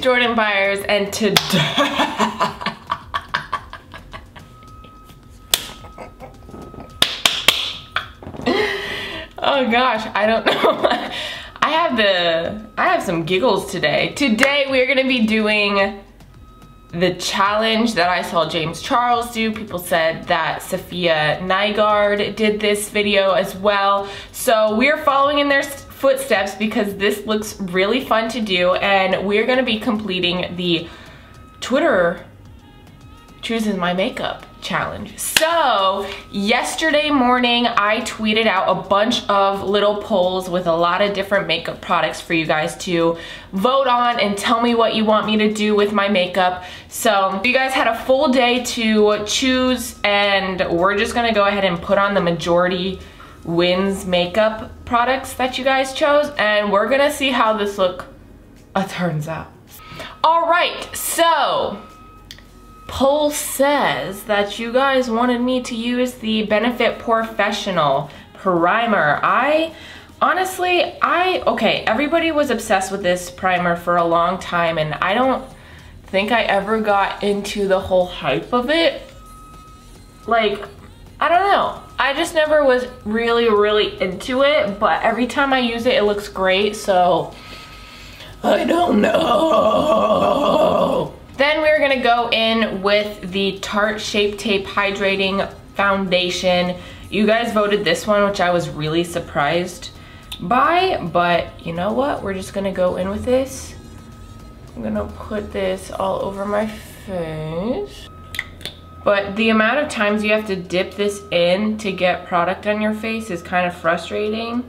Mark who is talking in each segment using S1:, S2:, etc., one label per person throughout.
S1: Jordan Byers, and today oh gosh, I don't know. I have some giggles today. Today we're gonna be doing the challenge that I saw James Charles do. People said that Sophia Nygaard did this video as well. So we're following in their footsteps because this looks really fun to do, and we're gonna be completing the Twitter chooses my makeup challenge. So yesterday morning I tweeted out a bunch of little polls with a lot of different makeup products for you guys to vote on and tell me what you want me to do with my makeup. So you guys had a full day to choose, and we're just gonna go ahead and put on the majority wins makeup products that you guys chose, and we're gonna see how this look turns out. All right, so poll says that you guys wanted me to use the Benefit Professional primer. Okay, everybody was obsessed with this primer for a long time, and I don't think I ever got into the whole hype of it. Like, I don't know. I just never was really into it, but every time I use it, it looks great, so I don't know. Then we're gonna go in with the Tarte Shape Tape Hydrating Foundation. You guys voted this one, which I was really surprised by, but you know what? We're just gonna go in with this. I'm gonna put this all over my face. But the amount of times you have to dip this in to get product on your face is kind of frustrating.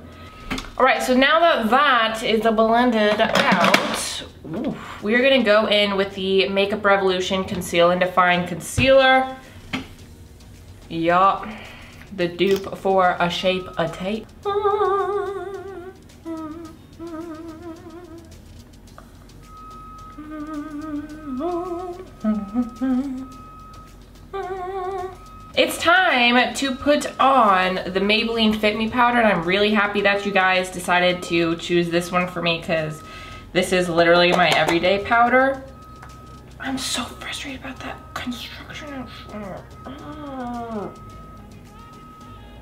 S1: All right, so now that that is blended out, we're gonna go in with the Makeup Revolution Conceal and Define Concealer. Yup, the dupe for a Shape a Tape. It's time to put on the Maybelline Fit Me powder, and I'm really happy that you guys decided to choose this one for me because this is literally my everyday powder. I'm so frustrated about that construction.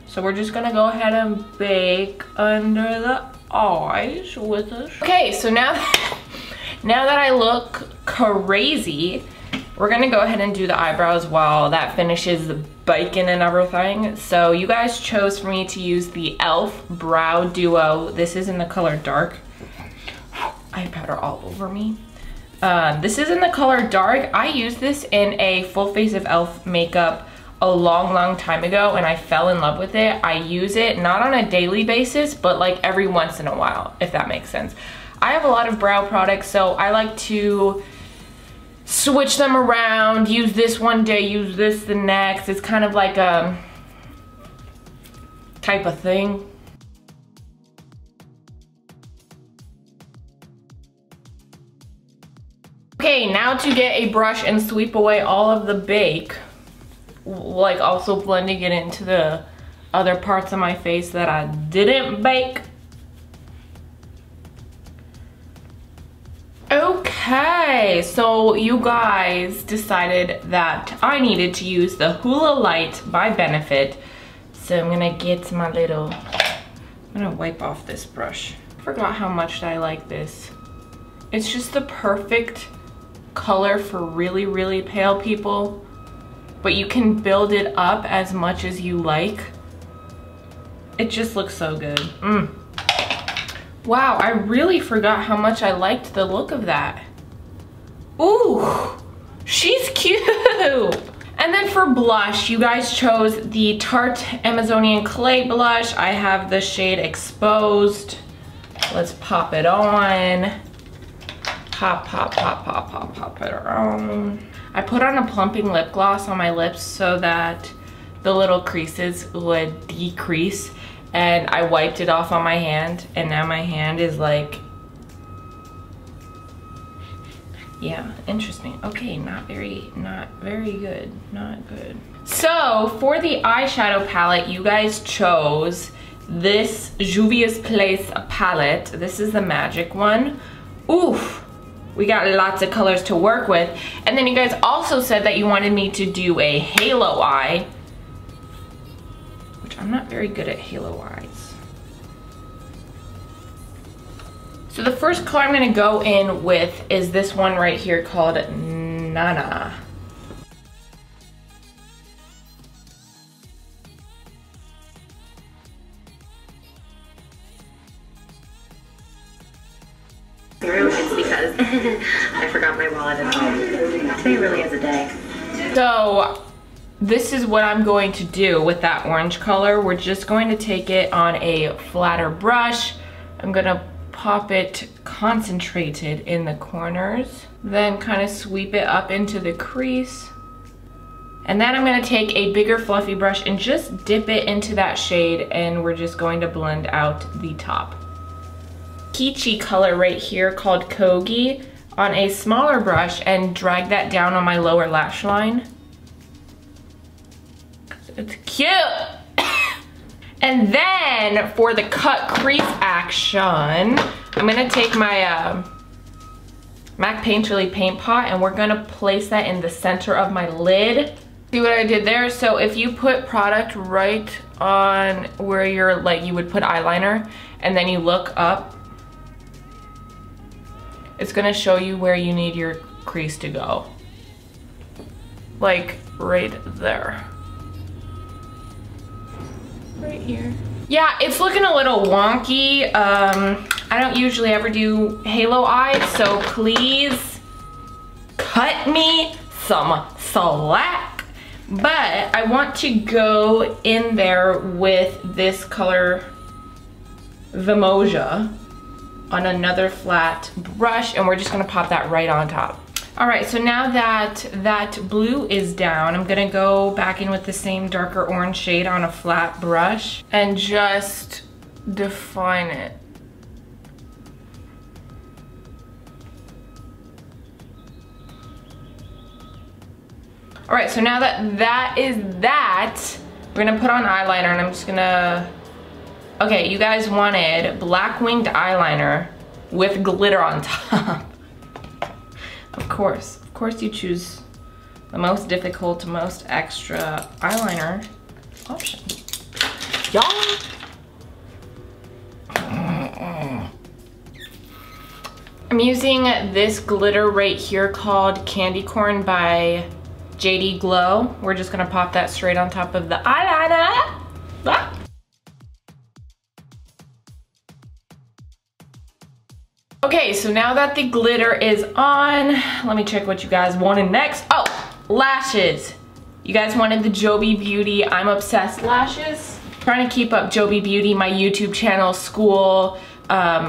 S1: So we're just gonna go ahead and bake under the eyes with this. Okay, so now that I look crazy, we're gonna go ahead and do the eyebrows while that finishes the baking and everything. So you guys chose for me to use the e.l.f. Brow Duo. This is in the color Dark. Eye powder all over me. This is in the color Dark. I used this in a full face of e.l.f. makeup a long time ago, and I fell in love with it. I use it not on a daily basis, but like every once in a while, if that makes sense. I have a lot of brow products, so I like to switch them around, use this one day, use this the next. It's kind of like a type of thing. Okay, now to get a brush and sweep away all of the bake, like also blending it into the other parts of my face that I didn't bake. Okay, so you guys decided that I needed to use the Hula Light by Benefit. So I'm gonna get my little, I'm gonna wipe off this brush. I forgot how much I like this. It's just the perfect color for really pale people, but you can build it up as much as you like. It just looks so good. Wow, I really forgot how much I liked the look of that. Ooh, she's cute. And then for blush, you guys chose the Tarte Amazonian Clay blush. I have the shade Exposed. Let's pop it on. Pop it on. I put on a plumping lip gloss on my lips so that the little creases would decrease, and I wiped it off on my hand, and now my hand is like, yeah, interesting. Okay, not very good, not good. So for the eyeshadow palette, you guys chose this Juvia's Place palette. This is the magic one. Oof, we got lots of colors to work with. And then you guys also said that you wanted me to do a halo eye, which I'm not very good at halo eyes. So the first color I'm gonna go in with is this one right here called Nana.
S2: It's because I forgot my wallet at home. Today really is a day.
S1: So this is what I'm going to do with that orange color. We're just going to take it on a flatter brush. I'm gonna pop it concentrated in the corners, then kind of sweep it up into the crease. And then I'm gonna take a bigger fluffy brush and just dip it into that shade, and we're just going to blend out the top. Peachy color right here called Kogi on a smaller brush and drag that down on my lower lash line. It's cute. And then for the cut crease action, I'm gonna take my MAC Painterly paint pot and we're gonna place that in the center of my lid. See what I did there? So if you put product right on where you're like, you would put eyeliner and then you look up, it's gonna show you where you need your crease to go. Like right there. Right here. Yeah, it's looking a little wonky. I don't usually ever do halo eyes, so please cut me some slack. But I want to go in there with this color Vimoja on another flat brush, and we're just gonna pop that right on top. All right, so now that that blue is down, I'm gonna go back in with the same darker orange shade on a flat brush and just define it. All right, so now that that is that, we're gonna put on eyeliner, and I'm just gonna, okay, you guys wanted black winged eyeliner with glitter on top. Of course you choose the most difficult, most extra eyeliner option. Y'all. I'm using this glitter right here called Candy Corn by JD Glow. We're just gonna pop that straight on top of the eyeliner. Ah. Okay, so now that the glitter is on, let me check what you guys wanted next. Oh, lashes. You guys wanted the Joby Beauty I'm Obsessed lashes. Trying to keep up Joby Beauty, my YouTube channel, school,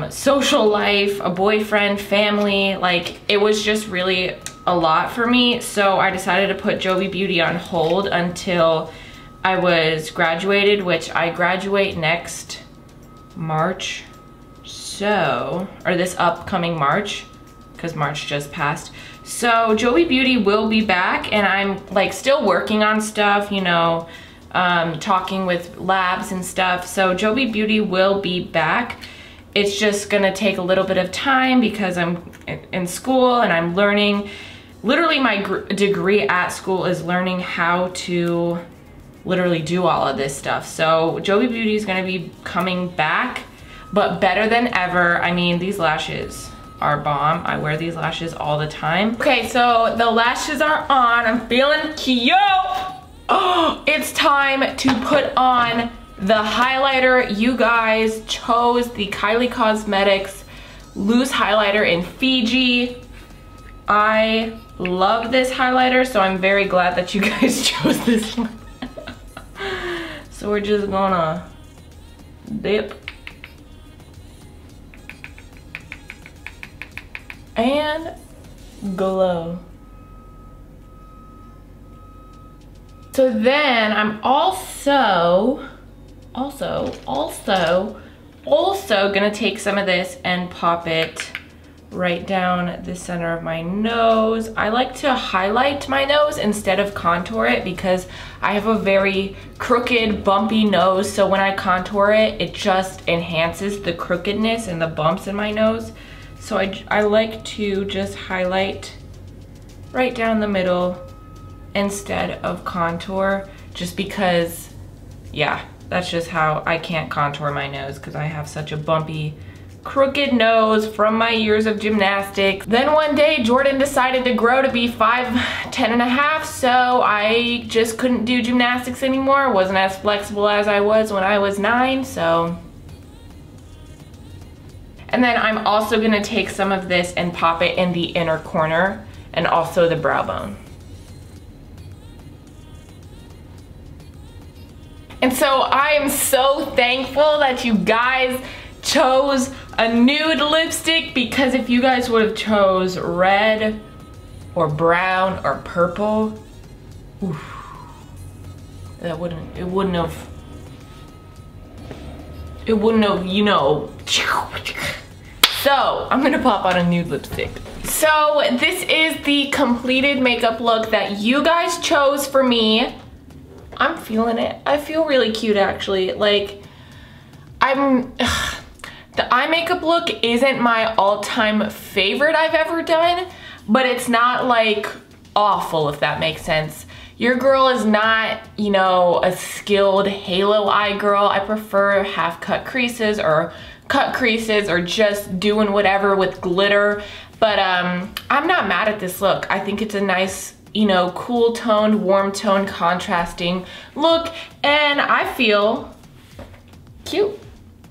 S1: social life, a boyfriend, family. Like, it was just really a lot for me. So I decided to put Joby Beauty on hold until I was graduated, which I graduate next March. So, or this upcoming March, because March just passed. So Joby Beauty will be back, and I'm like still working on stuff, you know, talking with labs and stuff. So Joby Beauty will be back. It's just gonna take a little bit of time because I'm in school and I'm learning. Literally my degree at school is learning how to literally do all of this stuff. So Joby Beauty is gonna be coming back, but better than ever. I mean, these lashes are bomb. I wear these lashes all the time. Okay, so the lashes are on. I'm feeling cute. Oh, it's time to put on the highlighter. You guys chose the Kylie Cosmetics loose highlighter in Fiji. I love this highlighter, so I'm very glad that you guys chose this one. So we're just gonna dip and glow. So then I'm also gonna take some of this and pop it right down the center of my nose. I like to highlight my nose instead of contour it because I have a very crooked, bumpy nose. So when I contour it, it just enhances the crookedness and the bumps in my nose. So I like to just highlight right down the middle instead of contour, just because, yeah, that's just how I can't contour my nose because I have such a bumpy, crooked nose from my years of gymnastics. Then one day Jordan decided to grow to be 5'10½", so I just couldn't do gymnastics anymore. Wasn't as flexible as I was when I was 9, so. And then I'm also gonna take some of this and pop it in the inner corner and also the brow bone. And so I am so thankful that you guys chose a nude lipstick, because if you guys would have chose red or brown or purple, oof, it wouldn't have, you know. So I'm gonna pop on a nude lipstick. So this is the completed makeup look that you guys chose for me. I'm feeling it. I feel really cute actually. Like, the eye makeup look isn't my all-time favorite I've ever done, but it's not like awful, if that makes sense. Your girl is not, you know, a skilled halo eye girl. I prefer half-cut creases or cut creases or just doing whatever with glitter. But I'm not mad at this look. I think it's a nice, you know, cool toned, warm toned, contrasting look, and I feel cute.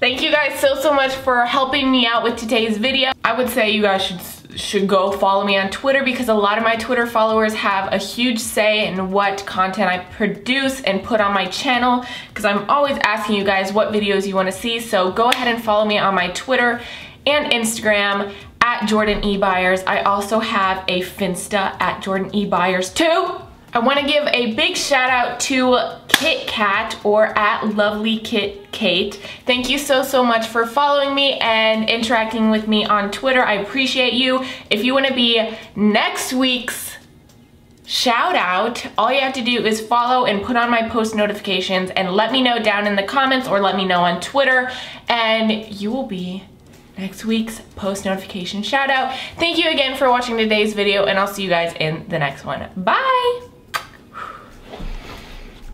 S1: Thank you guys so much for helping me out with today's video. I would say you guys should go follow me on Twitter, because a lot of my Twitter followers have a huge say in what content I produce and put on my channel, because I'm always asking you guys what videos you want to see. So go ahead and follow me on my Twitter and Instagram at Jordan E. Byers. I also have a Finsta at Jordan E. Byers too. I want to give a big shout out to Kit Kat, or at Lovely Kit Kate. Thank you so much for following me and interacting with me on Twitter. I appreciate you. If you want to be next week's shout out, all you have to do is follow and put on my post notifications and let me know down in the comments, or let me know on Twitter, and you will be next week's post notification shout out. Thank you again for watching today's video, and I'll see you guys in the next one. Bye!